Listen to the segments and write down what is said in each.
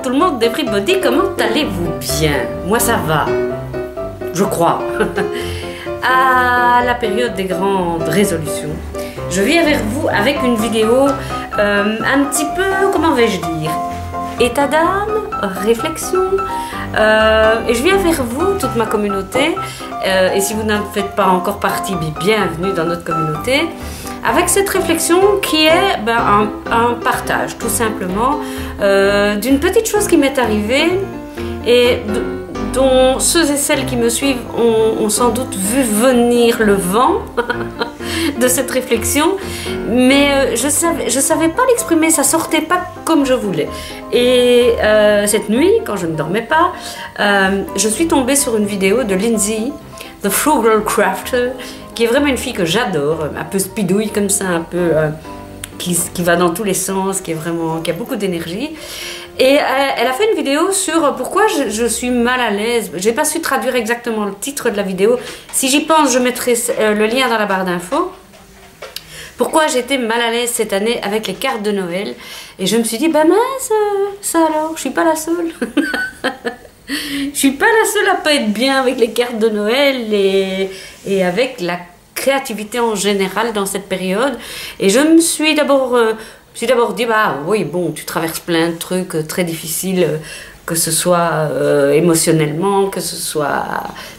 tout le monde d'Everybody, comment allez-vous bien? Moi ça va, je crois. À la période des grandes résolutions, je viens vers vous avec une vidéo un petit peu, comment vais-je dire, état d'âme, réflexion, et je viens vers vous, toute ma communauté, et si vous n'en faites pas encore partie, bienvenue dans notre communauté, avec cette réflexion qui est un partage tout simplement d'une petite chose qui m'est arrivée et dont ceux et celles qui me suivent ont sans doute vu venir le vent de cette réflexion, mais je savais pas l'exprimer, ça sortait pas comme je voulais. Et cette nuit, quand je ne dormais pas, je suis tombée sur une vidéo de Lindsay, The Frugal Crafter, qui est vraiment une fille que j'adore, un peu speedouille comme ça, un peu qui va dans tous les sens, qui a beaucoup d'énergie. Et elle a fait une vidéo sur pourquoi je suis mal à l'aise. J'ai pas su traduire exactement le titre de la vidéo. Si j'y pense, je mettrai le lien dans la barre d'infos. Pourquoi j'étais mal à l'aise cette année avec les cartes de Noël. Et je me suis dit, bah mince, ça alors, je suis pas la seule. Je suis pas la seule à pas être bien avec les cartes de Noël et avec la créativité en général dans cette période. Et je me suis d'abord dit, bah oui, bon, tu traverses plein de trucs très difficiles, que ce soit émotionnellement, que ce soit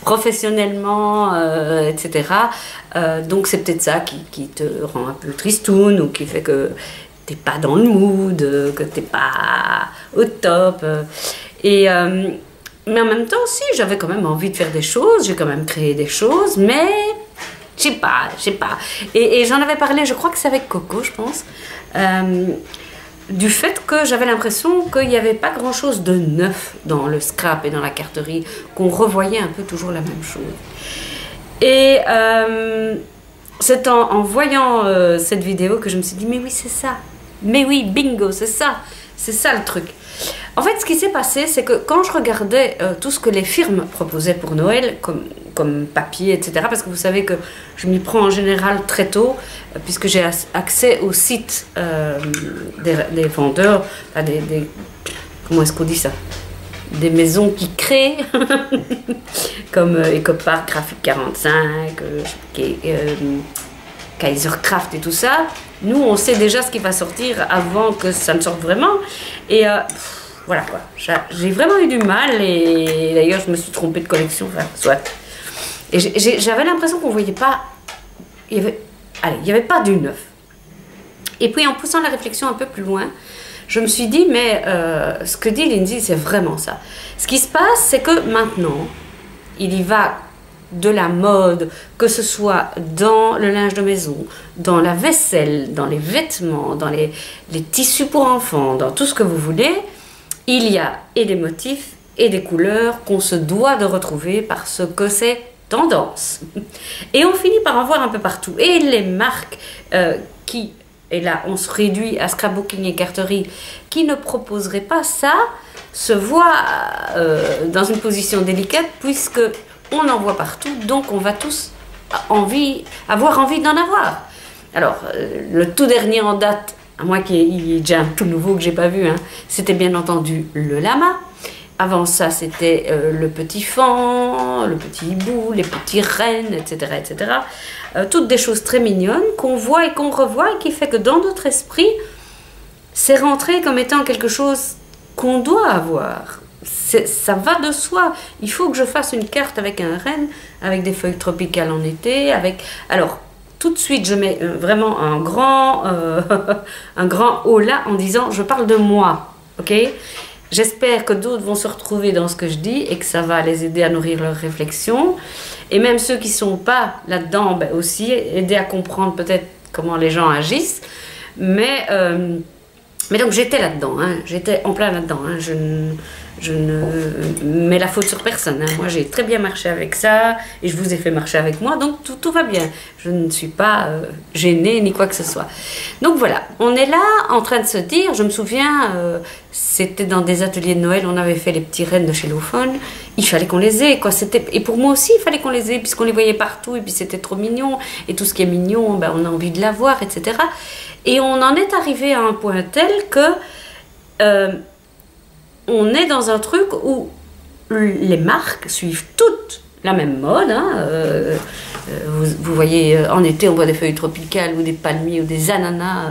professionnellement, etc. Donc c'est peut-être ça qui te rend un peu tristoun ou qui fait que t'es pas dans le mood, que t'es pas au top. Mais en même temps aussi, j'avais quand même envie de faire des choses, j'ai quand même créé des choses, mais je sais pas. Et j'en avais parlé, je crois que c'est avec Coco, je pense, du fait que j'avais l'impression qu'il n'y avait pas grand-chose de neuf dans le scrap et dans la carterie, qu'on revoyait un peu toujours la même chose. Et c'est en voyant cette vidéo que je me suis dit, mais oui, c'est ça. Mais oui, bingo, c'est ça le truc. En fait, ce qui s'est passé, c'est que quand je regardais tout ce que les firmes proposaient pour Noël, comme papier, etc., parce que vous savez que je m'y prends en général très tôt, puisque j'ai accès au site des vendeurs, comment est-ce qu'on dit ça? Des maisons qui créent, comme Ecopark, Graphic 45, Kaisercraft et tout ça. Nous, on sait déjà ce qui va sortir avant que ça ne sorte vraiment. Et voilà quoi. J'ai vraiment eu du mal. Et d'ailleurs, je me suis trompée de collection. Enfin, soit. Et j'avais l'impression qu'on voyait pas. Il y avait pas du neuf. Et puis, en poussant la réflexion un peu plus loin, je me suis dit, mais ce que dit Lindsay, c'est vraiment ça. Ce qui se passe, c'est que maintenant, il y va de la mode, que ce soit dans le linge de maison, dans la vaisselle, dans les vêtements, dans les tissus pour enfants, dans tout ce que vous voulez, il y a et des motifs et des couleurs qu'on se doit de retrouver parce que c'est tendance. Et on finit par en voir un peu partout. Et les marques et là on se réduit à scrapbooking et carterie, qui ne proposeraient pas ça, se voient dans une position délicate puisque on en voit partout, donc on va tous avoir envie d'en avoir. Alors, le tout dernier en date, à moins qu'il y ait déjà un tout nouveau que j'ai pas vu, hein, c'était bien entendu le lama. Avant ça, c'était le petit fan, le petit hibou, les petits rennes, etc. etc. Toutes des choses très mignonnes qu'on voit et qu'on revoit et qui fait que dans notre esprit, c'est rentré comme étant quelque chose qu'on doit avoir. Ça va de soi. Il faut que je fasse une carte avec un renne, avec des feuilles tropicales en été, alors tout de suite je mets vraiment un grand haut là en disant je parle de moi, ok? J'espère que d'autres vont se retrouver dans ce que je dis et que ça va les aider à nourrir leurs réflexions, et même ceux qui sont pas là-dedans, aussi aider à comprendre peut-être comment les gens agissent, mais donc j'étais là-dedans, hein, j'étais en plein là-dedans, hein, je ne mets la faute sur personne, hein. Moi j'ai très bien marché avec ça et je vous ai fait marcher avec moi, donc tout va bien. Je ne suis pas gênée ni quoi que ce soit. Donc voilà, on est là en train de se dire, je me souviens, c'était dans des ateliers de Noël, on avait fait les petits rennes de chez Lofon, il fallait qu'on les ait, quoi. Et pour moi aussi il fallait qu'on les ait puisqu'on les voyait partout et puis c'était trop mignon, et tout ce qui est mignon, on a envie de l'avoir, etc. Et on en est arrivé à un point tel que on est dans un truc où les marques suivent toutes la même mode. Hein. Vous voyez, en été, on voit des feuilles tropicales ou des palmiers ou des ananas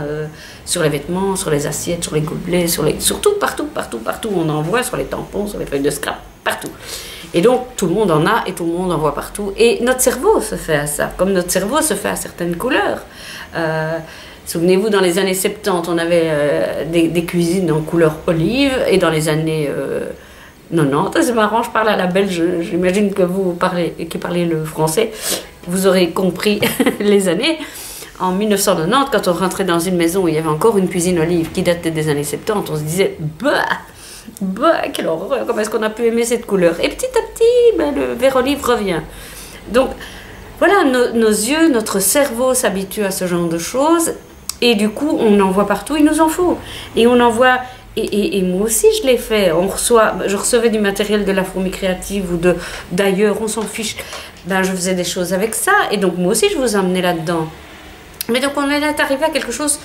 sur les vêtements, sur les assiettes, sur les gobelets, surtout partout, on en voit, sur les tampons, sur les feuilles de scrap, partout. Et donc, tout le monde en a et tout le monde en voit partout. Et notre cerveau se fait à ça, comme notre cerveau se fait à certaines couleurs. Souvenez-vous, dans les années 70, on avait des cuisines en couleur olive, et dans les années 90, c'est marrant, je parle à la belge, j'imagine que vous qui parlez le français, vous aurez compris les années. En 1990, quand on rentrait dans une maison où il y avait encore une cuisine olive qui datait des années 70, on se disait « Bah, quelle horreur, comment est-ce qu'on a pu aimer cette couleur ?» Et petit à petit, ben, le vert olive revient. Donc, voilà, nos yeux, notre cerveau s'habitue à ce genre de choses, et du coup, on en voit partout, il nous en faut. Et on en voit, et moi aussi je l'ai fait, je recevais du matériel de la fourmi créative ou d'ailleurs, on s'en fiche, ben, je faisais des choses avec ça, et donc moi aussi je vous emmenais là-dedans. Mais donc on est arrivé à quelque chose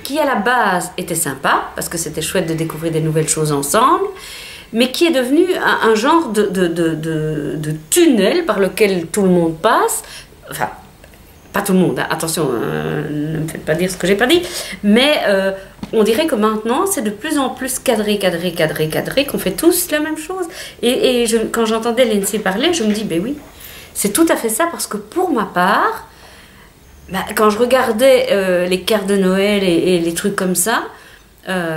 qui à la base était sympa, parce que c'était chouette de découvrir des nouvelles choses ensemble, mais qui est devenu un genre de tunnel par lequel tout le monde passe, enfin, pas tout le monde, hein, attention, ne me faites pas dire ce que j'ai pas dit, mais on dirait que maintenant c'est de plus en plus cadré, qu'on fait tous la même chose. Et quand j'entendais Lindsay parler, je me dis, ben oui, c'est tout à fait ça, parce que pour ma part, bah, quand je regardais les cartes de Noël et les trucs comme ça,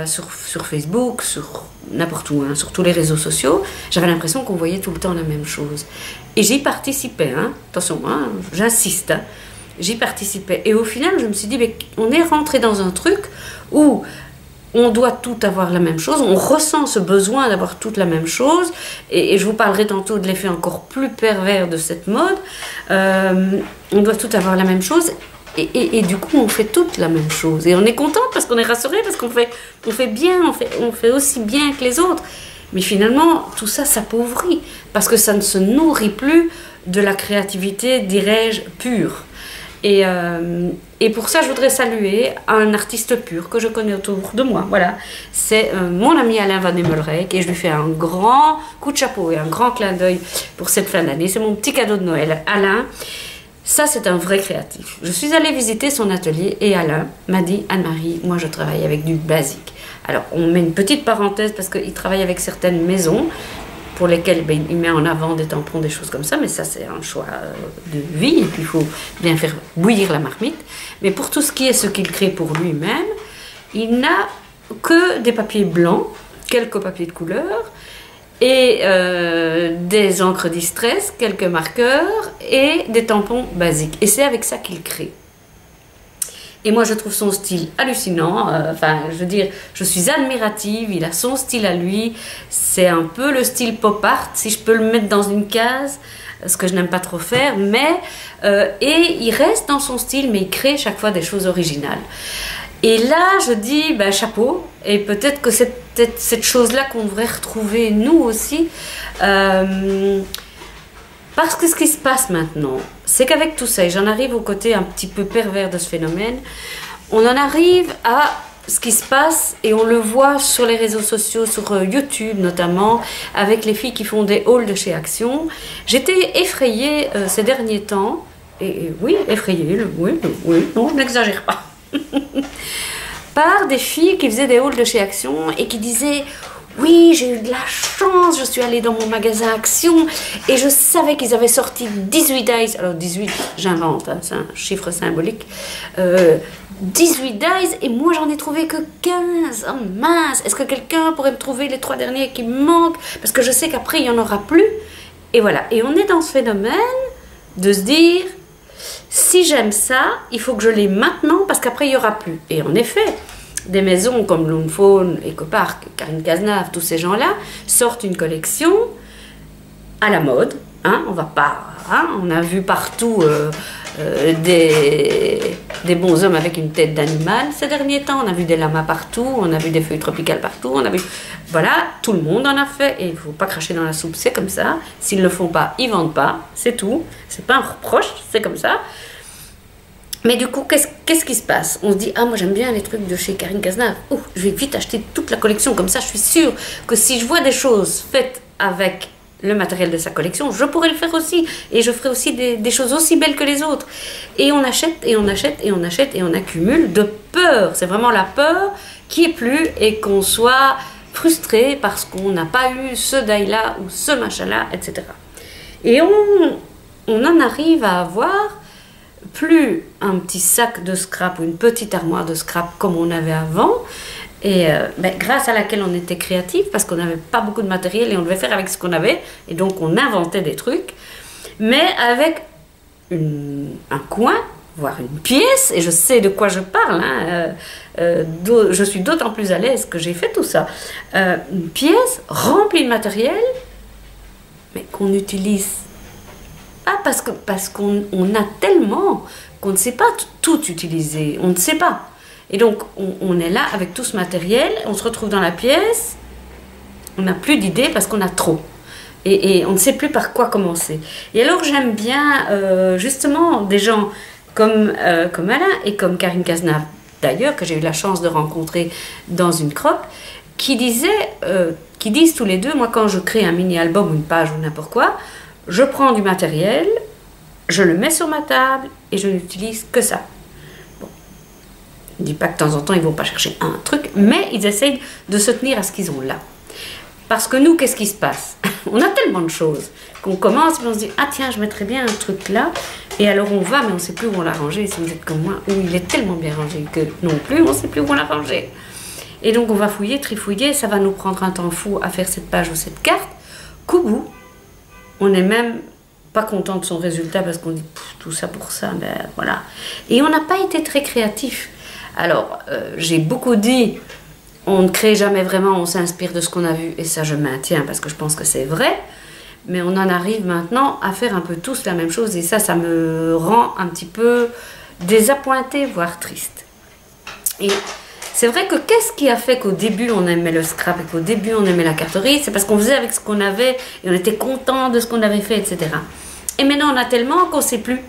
sur Facebook, sur n'importe où, hein, sur tous les réseaux sociaux, j'avais l'impression qu'on voyait tout le temps la même chose. Et j'y participais, hein, attention, hein, j'insiste, hein, j'y participais. Et au final, je me suis dit, mais on est rentré dans un truc où on doit tout avoir la même chose, on ressent ce besoin d'avoir toute la même chose, et je vous parlerai tantôt de l'effet encore plus pervers de cette mode. On doit tout avoir la même chose, et du coup on fait toute la même chose, et on est content parce qu'on est rassuré, parce qu'on fait bien, on fait aussi bien que les autres, mais finalement tout ça s'appauvrit, parce que ça ne se nourrit plus de la créativité, dirais-je, pure. Et pour ça, je voudrais saluer un artiste pur que je connais autour de moi. Voilà, c'est mon ami Alain Van Emmelrijk, et je lui fais un grand coup de chapeau et un grand clin d'œil pour cette fin d'année. C'est mon petit cadeau de Noël. Alain, ça c'est un vrai créatif. Je suis allée visiter son atelier et Alain m'a dit, Anne-Marie, moi je travaille avec du basique. Alors on met une petite parenthèse parce qu'il travaille avec certaines maisons pour lesquels ben, il met en avant des tampons, des choses comme ça, mais ça c'est un choix de vie, et puis il faut bien faire bouillir la marmite. Mais pour tout ce qui est ce qu'il crée pour lui-même, il n'a que des papiers blancs, quelques papiers de couleur, et des encres distress, quelques marqueurs, et des tampons basiques. Et c'est avec ça qu'il crée. Et moi, je trouve son style hallucinant. Enfin, je veux dire, je suis admirative. Il a son style à lui. C'est un peu le style pop art, si je peux le mettre dans une case, ce que je n'aime pas trop faire. Mais, et il reste dans son style, mais il crée chaque fois des choses originales. Et là, je dis, ben, chapeau. Et peut-être que c'est peut-être cette chose-là qu'on devrait retrouver nous aussi. Parce que ce qui se passe maintenant, c'est qu'avec tout ça, et j'en arrive au côté un petit peu pervers de ce phénomène, on en arrive à ce qui se passe, et on le voit sur les réseaux sociaux, sur YouTube notamment, avec les filles qui font des hauls de chez Action. J'étais effrayée ces derniers temps, et oui, effrayée, oui, non, je n'exagère pas, par des filles qui faisaient des hauls de chez Action et qui disaient... Oui, j'ai eu de la chance, je suis allée dans mon magasin Action et je savais qu'ils avaient sorti 18 dies. Alors 18, j'invente, hein, c'est un chiffre symbolique. 18 dies et moi j'en ai trouvé que 15. Oh mince, est-ce que quelqu'un pourrait me trouver les 3 derniers qui me manquent? Parce que je sais qu'après il n'y en aura plus. Et voilà, et on est dans ce phénomène de se dire, si j'aime ça, il faut que je l'ai maintenant parce qu'après il n'y aura plus. Et en effet... Des maisons comme Lone Fawn, Ecopark, Karine Cazenave, tous ces gens-là sortent une collection à la mode. Hein, on va pas, hein, on a vu partout des bons hommes avec une tête d'animal ces derniers temps. On a vu des lamas partout, on a vu des feuilles tropicales partout. On a vu, voilà, tout le monde en a fait. Et il faut pas cracher dans la soupe, c'est comme ça. S'ils le font pas, ils vendent pas, c'est tout. C'est pas un reproche, c'est comme ça. Mais du coup, qu'est-ce qui se passe? On se dit, ah, moi j'aime bien les trucs de chez Karine Cazenave. Oh, je vais vite acheter toute la collection. Comme ça, je suis sûre que si je vois des choses faites avec le matériel de sa collection, je pourrais le faire aussi. Et je ferai aussi des choses aussi belles que les autres. Et on achète, et on achète, et on achète, et on accumule de peur. C'est vraiment la peur qui est plus et qu'on soit frustré parce qu'on n'a pas eu ce die-là ou ce machin-là, etc. Et on en arrive à avoir plus un petit sac de scrap ou une petite armoire de scrap comme on avait avant, et grâce à laquelle on était créatif parce qu'on n'avait pas beaucoup de matériel et on devait faire avec ce qu'on avait, et donc on inventait des trucs, mais avec un coin, voire une pièce, et je sais de quoi je parle, hein, je suis d'autant plus à l'aise que j'ai fait tout ça, une pièce remplie de matériel, mais qu'on utilise pas parce qu'on a tellement qu'on ne sait pas tout utiliser, on ne sait pas. Et donc on est là avec tout ce matériel, on se retrouve dans la pièce, on n'a plus d'idées parce qu'on a trop. Et on ne sait plus par quoi commencer. Et alors j'aime bien justement des gens comme Alain et comme Karine Cazenave, d'ailleurs, que j'ai eu la chance de rencontrer dans une crop, qui disent tous les deux, moi quand je crée un mini-album ou une page ou n'importe quoi, je prends du matériel, je le mets sur ma table et je n'utilise que ça. Bon. Je ne dis pas que de temps en temps ils ne vont pas chercher un truc, mais ils essayent de se tenir à ce qu'ils ont là. Parce que nous, qu'est-ce qui se passe? On a tellement de choses qu'on commence et on se dit, ah tiens, je mettrais bien un truc là. Et alors on va, mais on ne sait plus où on l'a rangé. Si vous êtes comme moi, où il est tellement bien rangé que non plus, on ne sait plus où on l'a rangé. Et donc on va fouiller, trifouiller, ça va nous prendre un temps fou à faire cette page ou cette carte. Qu'au bout, on n'est même pas content de son résultat parce qu'on dit tout ça pour ça, ben voilà. Et on n'a pas été très créatif. Alors, j'ai beaucoup dit, on ne crée jamais vraiment, on s'inspire de ce qu'on a vu, et ça je maintiens parce que je pense que c'est vrai. Mais on en arrive maintenant à faire un peu tous la même chose, et ça me rend un petit peu désappointée, voire triste. Et c'est vrai que qu'est-ce qui a fait qu'au début on aimait le scrap et qu'au début on aimait la carterie? C'est parce qu'on faisait avec ce qu'on avait et on était content de ce qu'on avait fait, etc. Et maintenant on a tellement qu'on ne sait plus.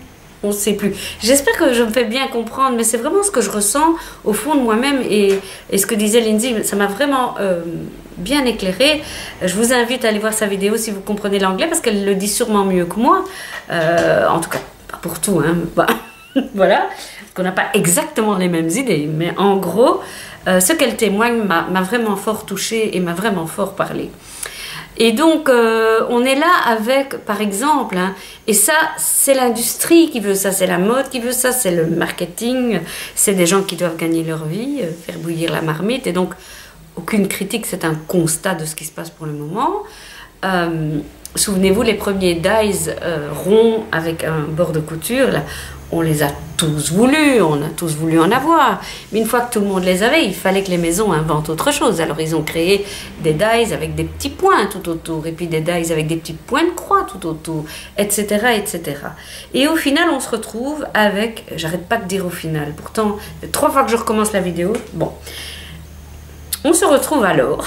On ne sait plus. J'espère que je me fais bien comprendre, mais c'est vraiment ce que je ressens au fond de moi-même, et ce que disait Lindsay, ça m'a vraiment bien éclairé. Je vous invite à aller voir sa vidéo si vous comprenez l'anglais, parce qu'elle le dit sûrement mieux que moi. En tout cas, pas pour tout, hein. Bah, voilà, parce qu'on n'a pas exactement les mêmes idées, mais en gros, ce qu'elle témoigne m'a vraiment fort touchée et m'a vraiment fort parlé. Et donc, on est là avec, par exemple, hein, et ça, c'est l'industrie qui veut ça, c'est la mode qui veut ça, c'est le marketing, c'est des gens qui doivent gagner leur vie, faire bouillir la marmite, et donc, aucune critique, c'est un constat de ce qui se passe pour le moment. Souvenez-vous, les premiers dies ronds avec un bord de couture, là, on les a tous voulus, on a tous voulu en avoir. Mais une fois que tout le monde les avait, il fallait que les maisons inventent autre chose. Alors ils ont créé des dies avec des petits points tout autour, et puis des dies avec des petits points de croix tout autour, etc., etc. Et au final, on se retrouve avec, j'arrête pas de dire au final, pourtant, 3 fois que je recommence la vidéo, bon, on se retrouve alors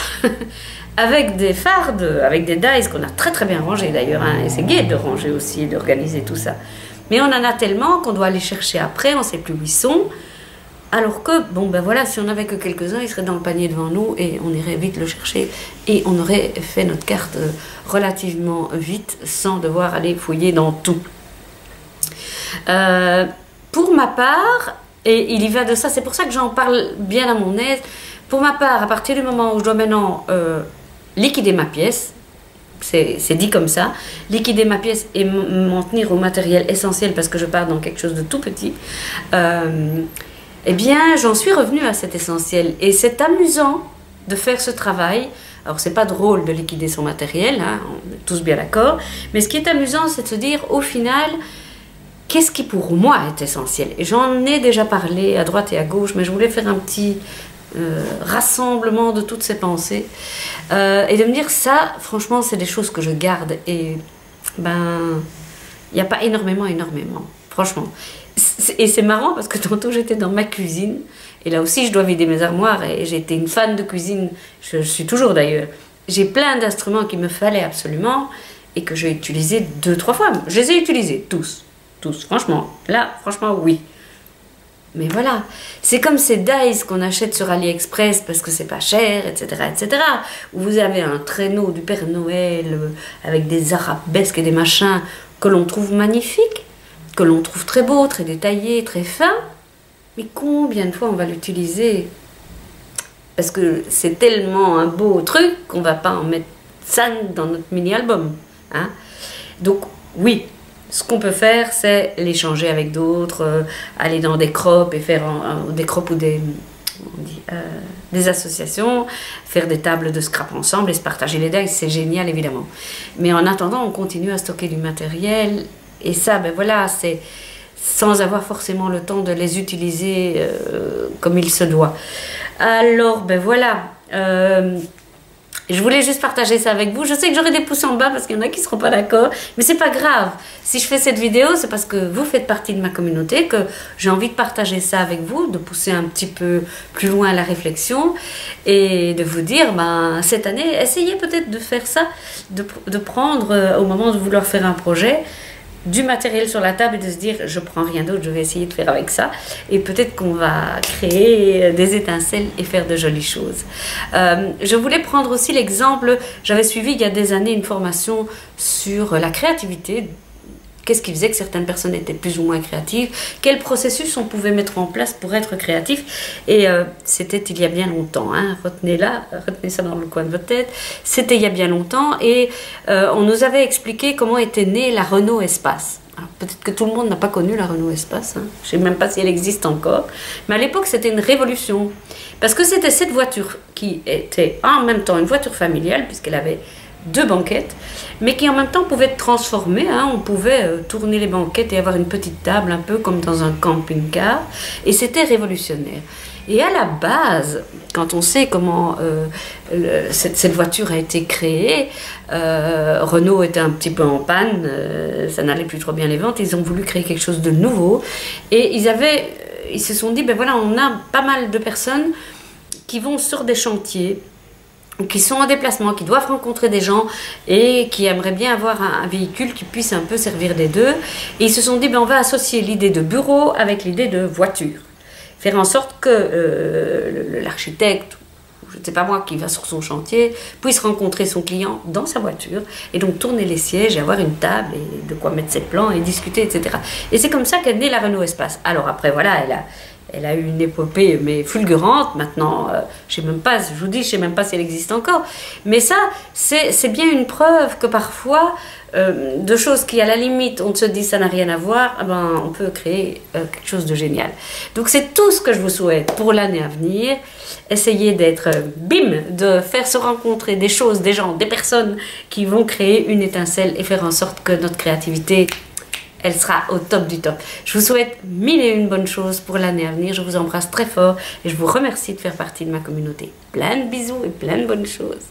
avec des fardes, avec des dies qu'on a très très bien rangés d'ailleurs, hein, et c'est gai de ranger aussi et d'organiser tout ça. Mais on en a tellement qu'on doit aller chercher après, on ne sait plus où ils sont. Alors que, bon ben voilà, si on n'avait que quelques-uns, ils seraient dans le panier devant nous et on irait vite le chercher. Et on aurait fait notre carte relativement vite sans devoir aller fouiller dans tout. Pour ma part, et il y va de ça, c'est pour ça que j'en parle bien à mon aise. Pour ma part, à partir du moment où je dois maintenant liquider ma pièce, c'est dit comme ça, liquider ma pièce et m'en tenir au matériel essentiel parce que je pars dans quelque chose de tout petit, eh bien j'en suis revenue à cet essentiel, et c'est amusant de faire ce travail. Alors c'est pas drôle de liquider son matériel, hein, on est tous bien d'accord, mais ce qui est amusant, c'est de se dire au final, qu'est-ce qui pour moi est essentiel? Et j'en ai déjà parlé à droite et à gauche, mais je voulais faire un petit rassemblement de toutes ces pensées, et de me dire ça, franchement, c'est des choses que je garde, et ben, il n'y a pas énormément, franchement. Et c'est marrant parce que tantôt j'étais dans ma cuisine, et là aussi je dois vider mes armoires, et j'ai été une fan de cuisine, je suis toujours d'ailleurs. J'ai plein d'instruments qu'il me fallait absolument, et que j'ai utilisés 2-3 fois. Je les ai utilisés, tous, franchement. Là, franchement, oui. Mais voilà, c'est comme ces dies qu'on achète sur AliExpress parce que c'est pas cher, etc., etc. Où vous avez un traîneau du Père Noël avec des arabesques et des machins que l'on trouve magnifiques, que l'on trouve très beau, très détaillé, très fin. Mais combien de fois on va l'utiliser? Parce que c'est tellement un beau truc qu'on va pas en mettre 5 dans notre mini-album. Hein? Donc oui, ce qu'on peut faire, c'est l'échanger avec d'autres, aller dans des crops et faire des crops ou des associations, faire des tables de scrap ensemble et se partager les dies, c'est génial évidemment. Mais en attendant, on continue à stocker du matériel et ça, ben voilà, c'est sans avoir forcément le temps de les utiliser comme il se doit. Alors, ben voilà. Je voulais juste partager ça avec vous. Je sais que j'aurai des pouces en bas parce qu'il y en a qui ne seront pas d'accord. Mais c'est pas grave. Si je fais cette vidéo, c'est parce que vous faites partie de ma communauté, que j'ai envie de partager ça avec vous, de pousser un petit peu plus loin la réflexion et de vous dire, ben, cette année, essayez peut-être de faire ça, de prendre, au moment de vouloir faire un projet, du matériel sur la table et de se dire je prends rien d'autre, je vais essayer de faire avec ça et peut-être qu'on va créer des étincelles et faire de jolies choses. Je voulais prendre aussi l'exemple, j'avais suivi il y a des années une formation sur la créativité. Qu'est-ce qui faisait que certaines personnes étaient plus ou moins créatives? Quel processus on pouvait mettre en place pour être créatif? Et c'était il y a bien longtemps, hein. Retenez ça dans le coin de votre tête. C'était il y a bien longtemps et on nous avait expliqué comment était née la Renault Espace. Peut-être que tout le monde n'a pas connu la Renault Espace, hein. Je ne sais même pas si elle existe encore. Mais à l'époque, c'était une révolution. Parce que c'était cette voiture qui était en même temps une voiture familiale, puisqu'elle avait 2 banquettes, mais qui en même temps pouvait être transformée, hein. On pouvait tourner les banquettes et avoir une petite table, un peu comme dans un camping-car, et c'était révolutionnaire. Et à la base, quand on sait comment cette voiture a été créée, Renault était un petit peu en panne, ça n'allait plus trop bien les ventes, ils ont voulu créer quelque chose de nouveau, et ils se sont dit, ben voilà, on a pas mal de personnes qui vont sur des chantiers, qui sont en déplacement, qui doivent rencontrer des gens et qui aimeraient bien avoir un véhicule qui puisse un peu servir des deux. Et ils se sont dit, ben on va associer l'idée de bureau avec l'idée de voiture. Faire en sorte que l'architecte, je ne sais pas moi, qui va sur son chantier, puisse rencontrer son client dans sa voiture et donc tourner les sièges et avoir une table et de quoi mettre ses plans et discuter, etc. Et c'est comme ça qu'est née la Renault Espace. Alors après, voilà, elle a eu une épopée mais fulgurante. Maintenant, je sais même pas, je vous dis, je sais même pas si elle existe encore. Mais ça, c'est bien une preuve que parfois, de choses qui à la limite, on se dit ça n'a rien à voir, eh ben, on peut créer quelque chose de génial. Donc c'est tout ce que je vous souhaite pour l'année à venir. Essayez d'être, de faire se rencontrer des choses, des gens, des personnes qui vont créer une étincelle et faire en sorte que notre créativité, elle sera au top du top. Je vous souhaite 1001 bonnes choses pour l'année à venir. Je vous embrasse très fort et je vous remercie de faire partie de ma communauté. Plein de bisous et plein de bonnes choses.